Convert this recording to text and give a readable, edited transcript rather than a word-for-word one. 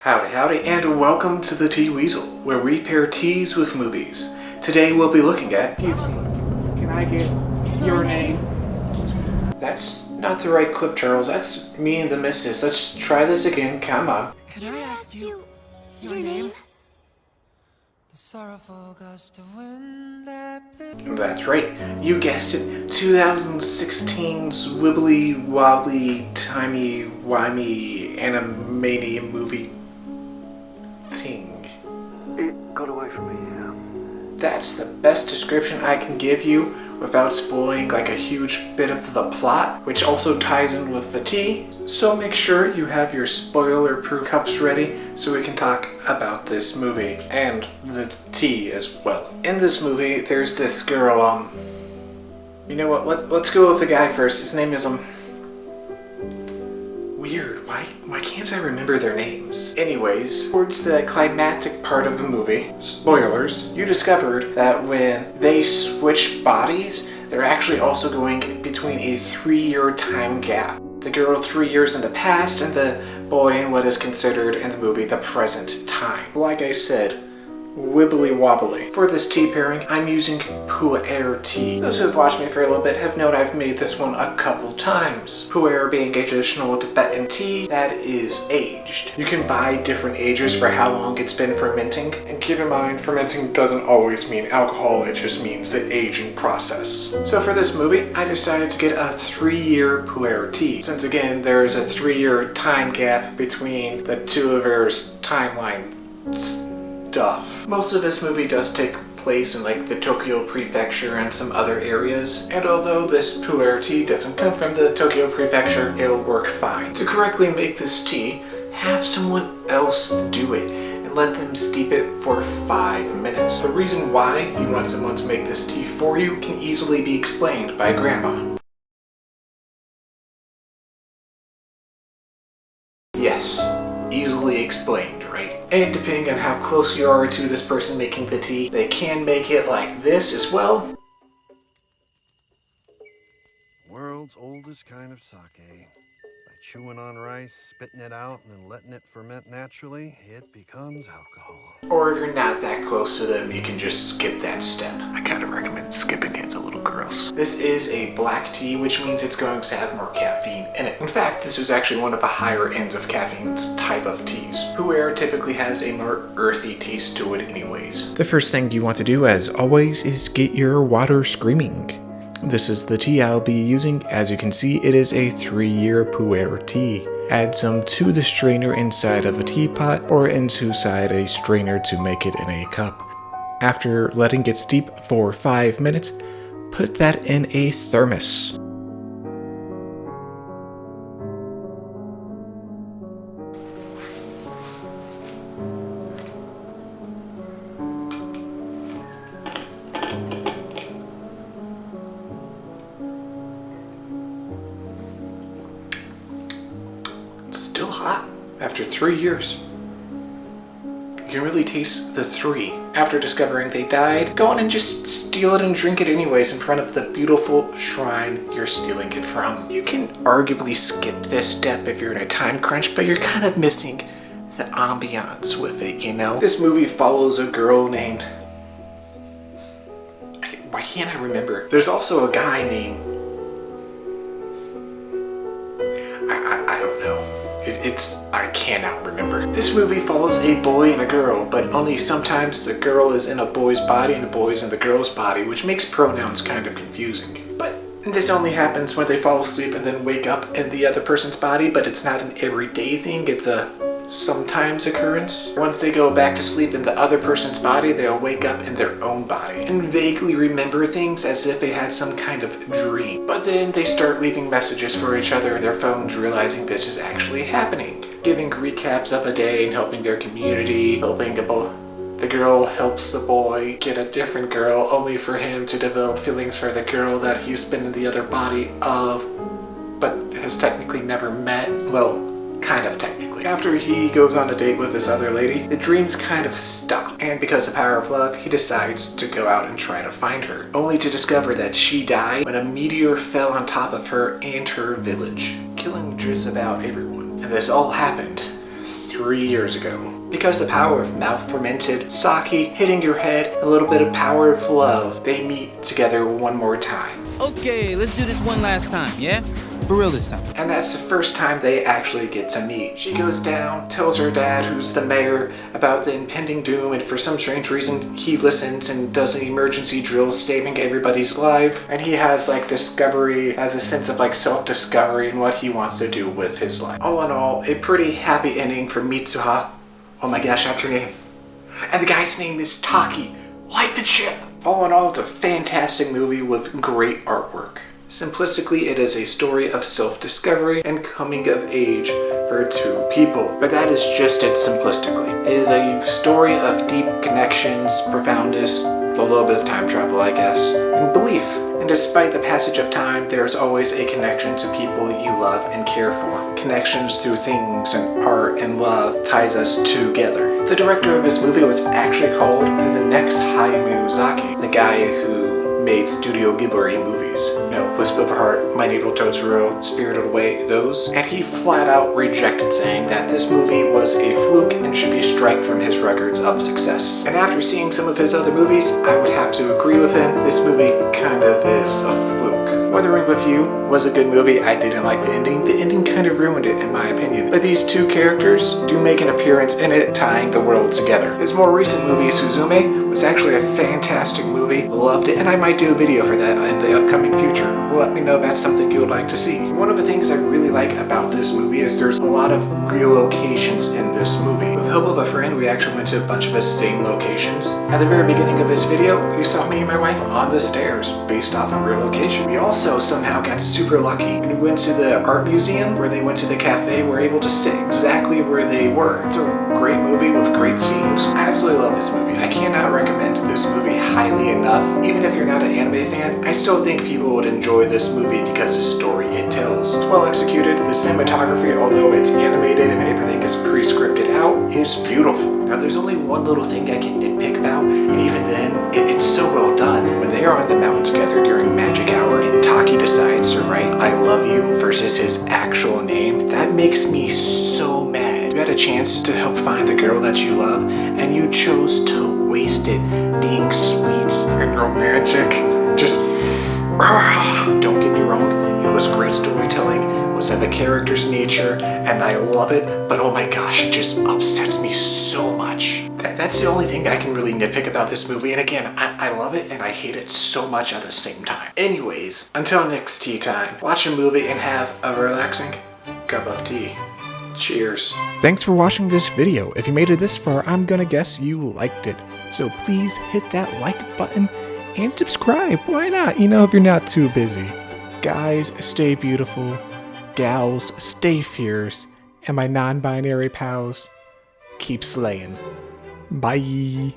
Howdy, howdy, and welcome to the Tea Weasel, where we pair teas with movies. Today we'll be looking at... Excuse me, can I get your name? That's not the right clip, Charles. That's me and the missus. Let's try this again. Come on. Can I ask you your name? The sorrowful gust of wind that That's right. You guessed it. 2016's wibbly wobbly timey wimey animated movie thing. It got away from me, yeah. That's the best description I can give you without spoiling like a huge bit of the plot, which also ties in with the tea. So make sure you have your spoiler-proof cups ready so we can talk about this movie and the tea as well. In this movie, there's this girl, you know what, let's go with the guy first. His name is, weird. Why can't I remember their names? Anyways, towards the climactic part of the movie, spoilers, you discovered that when they switch bodies, they're actually also going between a 3-year time gap. The girl 3 years in the past and the boy in what is considered in the movie the present time. Like I said, wibbly wobbly. For this tea pairing, I'm using puerh tea. Those who have watched me for a little bit have known I've made this one a couple times. Puerh being a traditional Tibetan tea that is aged. You can buy different ages for how long it's been fermenting. And keep in mind, fermenting doesn't always mean alcohol, it just means the aging process. So for this movie, I decided to get a 3-year puerh tea. Since again, there's a 3-year time gap between the two of their's timeline stuff. Most of this movie does take place in like the Tokyo prefecture and some other areas, and although this puerh tea doesn't come from the Tokyo prefecture, it'll work fine. To correctly make this tea, have someone else do it and let them steep it for 5 minutes. The reason why you want someone to make this tea for you can easily be explained by Grandma. Yes, easily explained, right? And depending on how close you are to this person making the tea, they can make it like this as well. World's oldest kind of sake. By chewing on rice, spitting it out, and then letting it ferment naturally, it becomes alcohol. Or if you're not that close to them, you can just skip that step. I kind of recommend skipping it, it's a little gross. This is a black tea, which means it's going to have more caffeine in it. In fact, this is actually one of the higher ends of caffeine's type of teas. Puerh typically has a more earthy taste to it anyways. The first thing you want to do, as always, is get your water screaming. This is the tea I'll be using. As you can see, it is a 3-year puerh tea. Add some to the strainer inside of a teapot or inside a strainer to make it in a cup. After letting it steep for 5 minutes, put that in a thermos. Still hot after 3 years. You can really taste the 3. After discovering they died, go on and just steal it and drink it anyways in front of the beautiful shrine you're stealing it from. You can arguably skip this step if you're in a time crunch, but you're kind of missing the ambiance with it, you know? This movie follows a girl named... Why can't I remember? There's also a guy named... I don't know. I cannot remember. This movie follows a boy and a girl, but only sometimes the girl is in a boy's body and the boy is in the girl's body, which makes pronouns kind of confusing. But this only happens when they fall asleep and then wake up in the other person's body, but it's not an everyday thing, it's a sometimes occurrence. Once they go back to sleep in the other person's body, they'll wake up in their own body and vaguely remember things as if they had some kind of dream. But then they start leaving messages for each other in their phones, realizing this is actually happening. Giving recaps of a day and helping their community, helping the girl helps the boy get a different girl, only for him to develop feelings for the girl that he's been in the other body of, but has technically never met. Well, kind of technically. After he goes on a date with this other lady, the dreams kind of stop, and because of the power of love, he decides to go out and try to find her, only to discover that she died when a meteor fell on top of her and her village, killing just about everyone. And this all happened 3 years ago. Because the power of mouth-fermented sake hitting your head, a little bit of power of love, they meet together one more time. Okay, let's do this one last time, yeah? For real this time. And that's the first time they actually get to meet. She goes down, tells her dad, who's the mayor, about the impending doom, and for some strange reason, he listens and does an emergency drill saving everybody's life. And he has has a sense of self-discovery and what he wants to do with his life. All in all, a pretty happy ending for Mitsuha. Oh my gosh, that's her name. And the guy's name is Taki, like the chip. All in all, it's a fantastic movie with great artwork. Simplistically, it is a story of self-discovery and coming of age for two people. But that is just it simplistically. It is a story of deep connections, profoundness, a little bit of time travel, I guess, and belief. And despite the passage of time, there's always a connection to people you love and care for. Connections through things and art and love ties us together. The director of this movie was actually called the next Hayao Miyazaki, the guy who made Studio Ghibli movies. Whisper of a Heart, My Neighbor Totoro, Spirited Away, those. And he flat out rejected, saying that this movie was a fluke and should be struck from his records of success. And after seeing some of his other movies, I would have to agree with him. This movie kind of is a fluke. Wuthering With You was a good movie. I didn't like the ending. The ending kind of ruined it, in my opinion. But these two characters do make an appearance in it, tying the world together. His more recent movie, Suzume, was actually a fantastic movie. Loved it, and I might do a video for that in the upcoming future. Let me know if that's something you would like to see. One of the things I really like about this movie is there's a lot of real locations in this movie. With help of a friend, we actually went to a bunch of the same locations. At the very beginning of this video, you saw me and my wife on the stairs, based off a real location. We also somehow got super lucky. When we went to the art museum, where they went to the cafe, we were able to sit exactly where they were. It's a great movie with great scenes. I absolutely love this movie. I cannot recommend this movie highly enough. Even if you're not an anime fan, I still think people would enjoy this movie because the story it tells. It's well executed. The cinematography, although it's animated and everything is pre-scripted out, is beautiful. Now there's only one little thing I can nitpick about, and even then, it's so well done. When they are on the mountain together during magic hour and Taki decides to write I love you versus his actual name, that makes me so mad. You had a chance to help find the girl that you love, and you chose to waste it being sweet and romantic. Don't get me wrong, it was great storytelling, it was of the character's nature, and I love it, but oh my gosh, it just upsets me so much. That's the only thing I can really nitpick about this movie, and again, I love it and I hate it so much at the same time. Anyways, until next tea time, watch a movie and have a relaxing cup of tea. Cheers. Thanks for watching this video. If you made it this far, I'm gonna guess you liked it. So please hit that like button and subscribe. Why not? If you're not too busy. Guys, stay beautiful. Gals, stay fierce. And my non-binary pals, keep slaying. Bye.